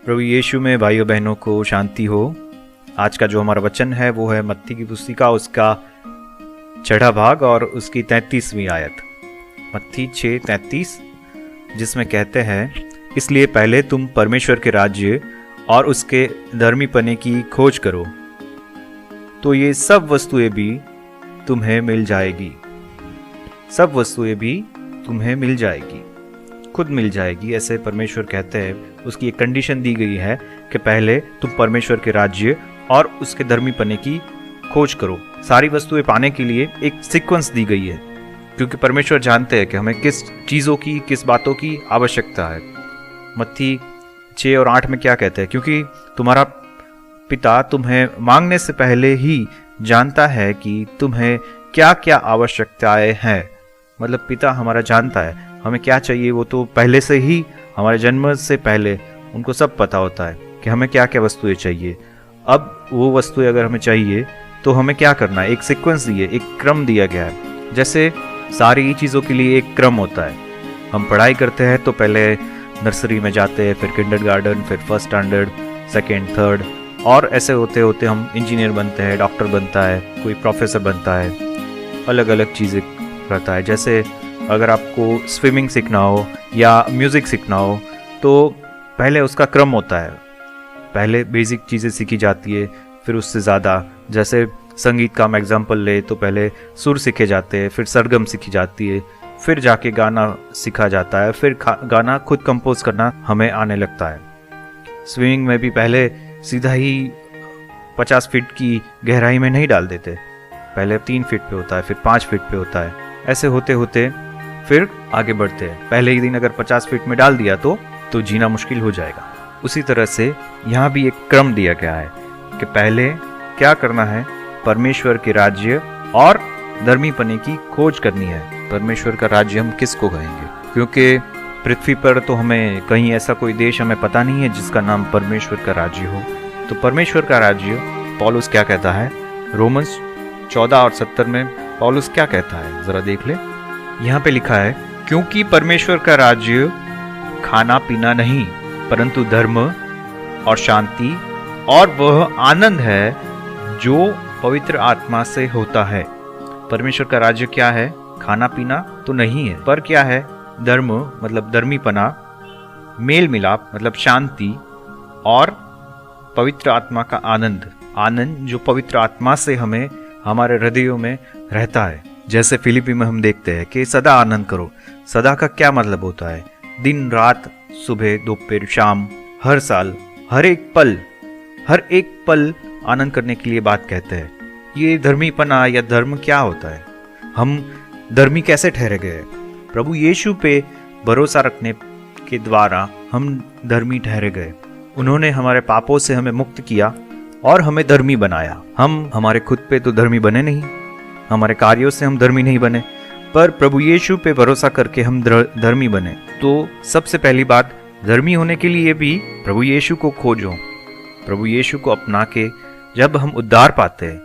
प्रभु यीशु में भाइयों बहनों को शांति हो। आज का जो हमारा वचन है वो है मत्ती की पुस्तिका, उसका 6वां भाग और उसकी 33वीं आयत, मत्ती 6:33, जिसमें कहते हैं, इसलिए पहले तुम परमेश्वर के राज्य और उसके धर्मीपने की खोज करो, तो ये सब वस्तुएं भी तुम्हें मिल जाएगी। सब वस्तुएं भी तुम्हें मिल जाएगी, खुद मिल जाएगी, ऐसे परमेश्वर कहते हैं। उसकी एक कंडीशन दी गई है कि पहले तुम परमेश्वर के राज्य और उसके धर्मीपने की खोज करो। सारी वस्तुएं पाने के लिए एक सीक्वेंस दी गई है, क्योंकि परमेश्वर जानते हैं कि हमें किस चीज़ों की, किस बातों की आवश्यकता है। मत्ती 6 और 8 में क्या कहते हैं, क्योंकि तुम्हारा पिता तुम्हें मांगने से पहले ही जानता है कि तुम्हें क्या क्या आवश्यकताएं हैं। मतलब पिता हमारा जानता है हमें क्या चाहिए, वो तो पहले से ही, हमारे जन्म से पहले उनको सब पता होता है कि हमें क्या क्या वस्तुएं चाहिए। अब वो वस्तुएं अगर हमें चाहिए तो हमें क्या करना है, एक सीक्वेंस दिए, एक क्रम दिया गया है। जैसे सारी चीज़ों के लिए एक क्रम होता है। हम पढ़ाई करते हैं तो पहले नर्सरी में जाते हैं, फिर किंडरगार्टन, फिर फर्स्ट स्टैंडर्ड, सेकेंड, थर्ड, और ऐसे होते होते हम इंजीनियर बनते हैं, डॉक्टर बनता है, कोई प्रोफेसर बनता है, अलग अलग चीज़ें रहता है। जैसे अगर आपको स्विमिंग सीखना हो या म्यूज़िक सीखना हो तो पहले उसका क्रम होता है। पहले बेसिक चीज़ें सीखी जाती है, फिर उससे ज़्यादा, जैसे संगीत का हम एग्जाम्पल ले तो पहले सुर सीखे जाते हैं, फिर सरगम सीखी जाती है, फिर जाके गाना सीखा जाता है, फिर गाना खुद कंपोज करना हमें आने लगता है। स्विमिंग में भी पहले सीधा ही 50 फीट की गहराई में नहीं डाल देते, पहले 3 फीट पे होता है, फिर 5 फीट पे होता है। ऐसे होते होते फिर आगे बढ़ते हैं। पहले ही दिन अगर 50 फीट में डाल दिया तो जीना मुश्किल हो जाएगा। उसी तरह से यहाँ भी एक क्रम दिया गया है कि पहले क्या करना है, परमेश्वर के राज्य और धर्मीपने की खोज करनी है। परमेश्वर का राज्य हम किसको कहेंगे, क्योंकि पृथ्वी पर तो हमें कहीं ऐसा कोई देश हमें पता नहीं है जिसका नाम परमेश्वर का राज्य हो। तो परमेश्वर का राज्य पौलुस क्या कहता है, रोमन्स 14 और 70 में पौलुस क्या कहता है, जरा देख ले। यहाँ पे लिखा है, क्योंकि परमेश्वर का राज्य खाना पीना नहीं परंतु धर्म और शांति और वह आनंद है जो पवित्र आत्मा से होता है। परमेश्वर का राज्य क्या है, खाना पीना तो नहीं है, पर क्या है, धर्म मतलब धर्मीपना, मेल मिलाप मतलब शांति, और पवित्र आत्मा का आनंद, आनंद जो पवित्र आत्मा से हमें हमारे हृदयों में रहता है। जैसे फिलिपी में हम देखते हैं कि सदा आनंद करो। सदा का क्या मतलब होता है, दिन रात, सुबह दोपहर शाम, हर साल, हर एक पल आनंद करने के लिए बात कहते हैं। ये धर्मीपना या धर्म क्या होता है, हम धर्मी कैसे ठहरे गए, प्रभु यीशु पे भरोसा रखने के द्वारा हम धर्मी ठहरे गए। उन्होंने हमारे पापों से हमें मुक्त किया और हमें धर्मी बनाया। हम हमारे खुद पे तो धर्मी बने नहीं, हमारे कार्यों से हम धर्मी नहीं बने, पर प्रभु यीशु पे भरोसा करके हम धर्मी बने। तो सबसे पहली बात, धर्मी होने के लिए भी प्रभु यीशु को खोजो, प्रभु यीशु को अपना के जब हम उद्धार पाते हैं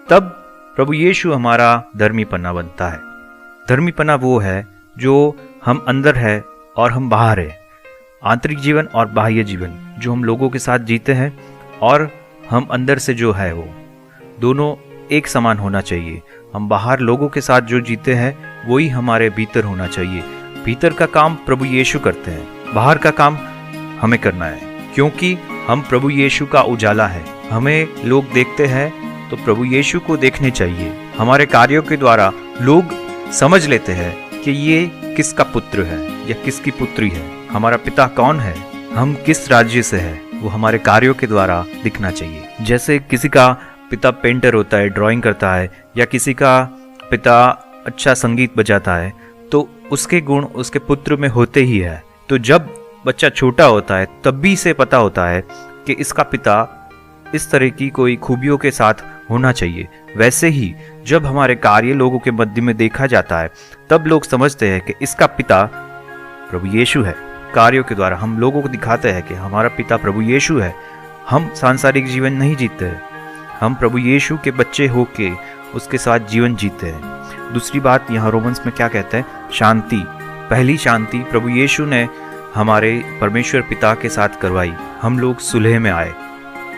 तब प्रभु यीशु हमारा धर्मीपना बनता है। धर्मीपना वो है जो हम अंदर है और हम बाहर है, आंतरिक जीवन और बाह्य जीवन जो हम लोगों के साथ जीते हैं, और हम अंदर से जो है वो दोनों एक समान होना चाहिए। हम बाहर लोगों के साथ जो जीते हैं वही हमारे भीतर होना चाहिए। भीतर का काम प्रभु यीशु करते हैं, बाहर का काम हमें करना है, क्योंकि हम प्रभु यीशु का उजाला है। हमें लोग देखते हैं तो प्रभु यीशु को देखने चाहिए। हमारे कार्यों के द्वारा लोग समझ लेते हैं कि ये किसका पुत्र है या किसकी पुत्री है, हमारा पिता कौन है, हम किस राज्य से है, वो हमारे कार्यों के द्वारा दिखना चाहिए। जैसे किसी का पिता पेंटर होता है, ड्राइंग करता है, या किसी का पिता अच्छा संगीत बजाता है, तो उसके गुण उसके पुत्र में होते ही है। तो जब बच्चा छोटा होता है तब भी से पता होता है कि इसका पिता इस तरह की कोई खूबियों के साथ होना चाहिए। वैसे ही जब हमारे कार्य लोगों के मध्य में देखा जाता है तब लोग समझते हैं कि इसका पिता प्रभु यीशु है। कार्यों के द्वारा हम लोगों को दिखाते हैं कि हमारा पिता प्रभु यीशु है। हम सांसारिक जीवन नहीं जीते हैं, हम प्रभु यीशु के बच्चे होके उसके साथ जीवन जीते हैं। दूसरी बात यहाँ रोमन्स में क्या कहते हैं, शांति। पहली शांति प्रभु यीशु ने हमारे परमेश्वर पिता के साथ करवाई, हम लोग सुलह में आए।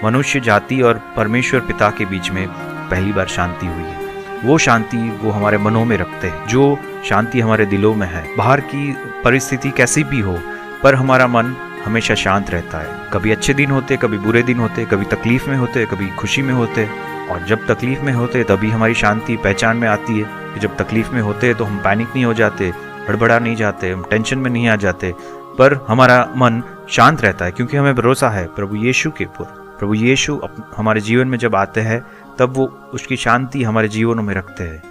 मनुष्य जाति और परमेश्वर पिता के बीच में पहली बार शांति हुई है। वो शांति वो हमारे मनों में रखते हैं, जो शांति हमारे दिलों में है। बाहर की परिस्थिति कैसी भी हो, पर हमारा मन हमेशा शांत रहता है। कभी अच्छे दिन होते, कभी बुरे दिन होते, कभी तकलीफ में होते, कभी खुशी में होते। और जब तकलीफ में होते तभी हमारी शांति पहचान में आती है कि जब तकलीफ में होते तो हम पैनिक नहीं हो जाते, हड़बड़ा नहीं जाते, हम टेंशन में नहीं आ जाते, पर हमारा मन शांत रहता है क्योंकि हमें भरोसा है प्रभु यीशु के ऊपर। प्रभु यीशु हमारे जीवन में जब आते हैं तब वो उसकी शांति हमारे जीवनों में रखते हैं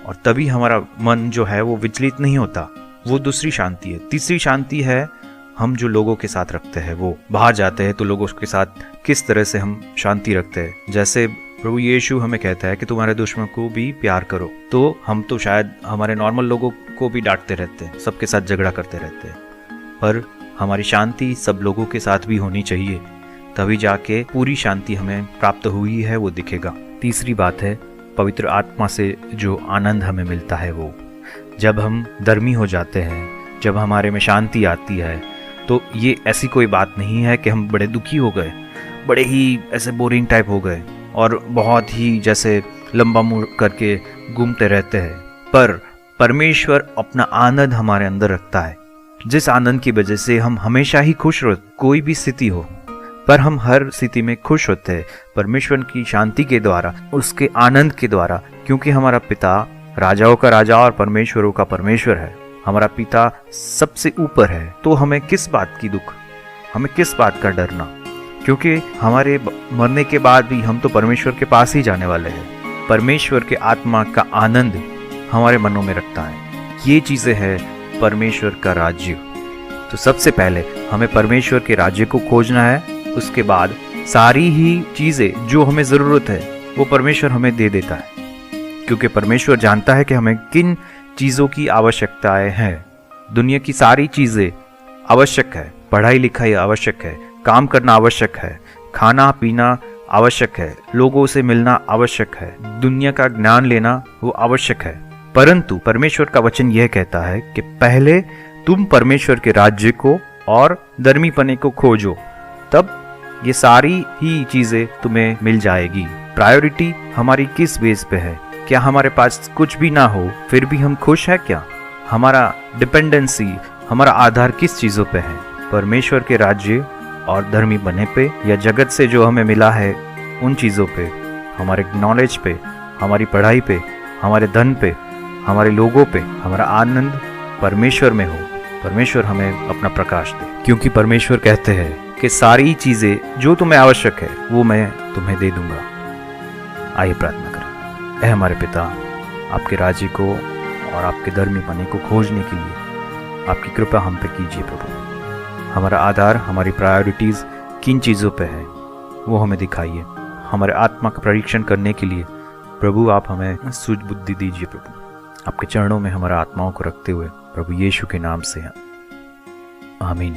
और तभी हमारा मन जो है वो विचलित नहीं होता। वो दूसरी शांति है। तीसरी शांति है हम जो लोगों के साथ रखते हैं। वो बाहर जाते हैं तो लोगों के साथ किस तरह से हम शांति रखते हैं। जैसे प्रभु यीशु हमें कहता है कि तुम्हारे दुश्मन को भी प्यार करो, तो हम तो शायद हमारे नॉर्मल लोगों को भी डांटते रहते हैं, सबके साथ झगड़ा करते रहते हैं, पर हमारी शांति सब लोगों के साथ भी होनी चाहिए, तभी जाके पूरी शांति हमें प्राप्त हुई है वो दिखेगा। तीसरी बात है पवित्र आत्मा से जो आनंद हमें मिलता है वो। जब हम धर्मी हो जाते हैं, जब हमारे में शांति आती है, तो ये ऐसी कोई बात नहीं है कि हम बड़े दुखी हो गए, बड़े ही ऐसे बोरिंग टाइप हो गए और बहुत ही जैसे लंबा मुड़ करके घूमते रहते हैं। पर परमेश्वर अपना आनंद हमारे अंदर रखता है, जिस आनंद की वजह से हम हमेशा ही खुश रहते। कोई भी स्थिति हो, पर हम हर स्थिति में खुश होते हैं परमेश्वर की शांति के द्वारा, उसके आनंद के द्वारा, क्योंकि हमारा पिता राजाओं का राजा और परमेश्वरों का परमेश्वर है। हमारा पिता सबसे ऊपर है, तो हमें किस बात की दुख, हमें किस बात का डरना, क्योंकि हमारे मरने के बाद भी हम तो परमेश्वर के पास ही जाने वाले हैं। परमेश्वर के आत्मा का आनंद हमारे मनों में रखता है। ये चीज़ें हैं परमेश्वर का राज्य। तो सबसे पहले हमें परमेश्वर के राज्य को खोजना है, उसके बाद सारी ही चीज़ें जो हमें ज़रूरत है वो परमेश्वर हमें दे देता है, क्योंकि परमेश्वर जानता है कि हमें किन चीज़ों की आवश्यकताएं हैं। दुनिया की सारी चीज़ें आवश्यक है, पढ़ाई लिखाई आवश्यक है, काम करना आवश्यक है, खाना पीना आवश्यक है, लोगों से मिलना आवश्यक है, दुनिया का ज्ञान लेना वो आवश्यक है। परंतु परमेश्वर का वचन यह कहता है कि पहले तुम परमेश्वर के राज्य को और धर्मीपने को खोजो, तब ये सारी ही चीजें तुम्हें मिल जाएगी। प्रायोरिटी हमारी किस बेस पे है? क्या हमारे पास कुछ भी ना हो फिर भी हम खुश है क्या? हमारा डिपेंडेंसी, हमारा आधार किस चीजों पे है? परमेश्वर के राज्य और धर्मी बने पे, या जगत से जो हमें मिला है उन चीजों पे, हमारे नॉलेज पे, हमारी पढ़ाई पे, हमारे धन पे, हमारे लोगों पे? हमारा आनंद परमेश्वर में हो, परमेश्वर हमें अपना प्रकाश दे, क्योंकि परमेश्वर कहते हैं कि सारी चीजें जो तुम्हें आवश्यक है वो मैं तुम्हें दे दूंगा। आइए प्रार्थना करें। ऐ हमारे पिता, आपके राज्य को और आपके धर्मीपने को खोजने के लिए आपकी कृपा हम पे कीजिए प्रभु। हमारा आधार, हमारी प्रायोरिटीज किन चीज़ों पे है वो हमें दिखाइए। हमारे आत्मा का परीक्षण करने के लिए प्रभु आप हमें सूझ बुद्धि दीजिए प्रभु। आपके चरणों में हमारा आत्माओं को रखते हुए प्रभु यीशु के नाम से आमीन।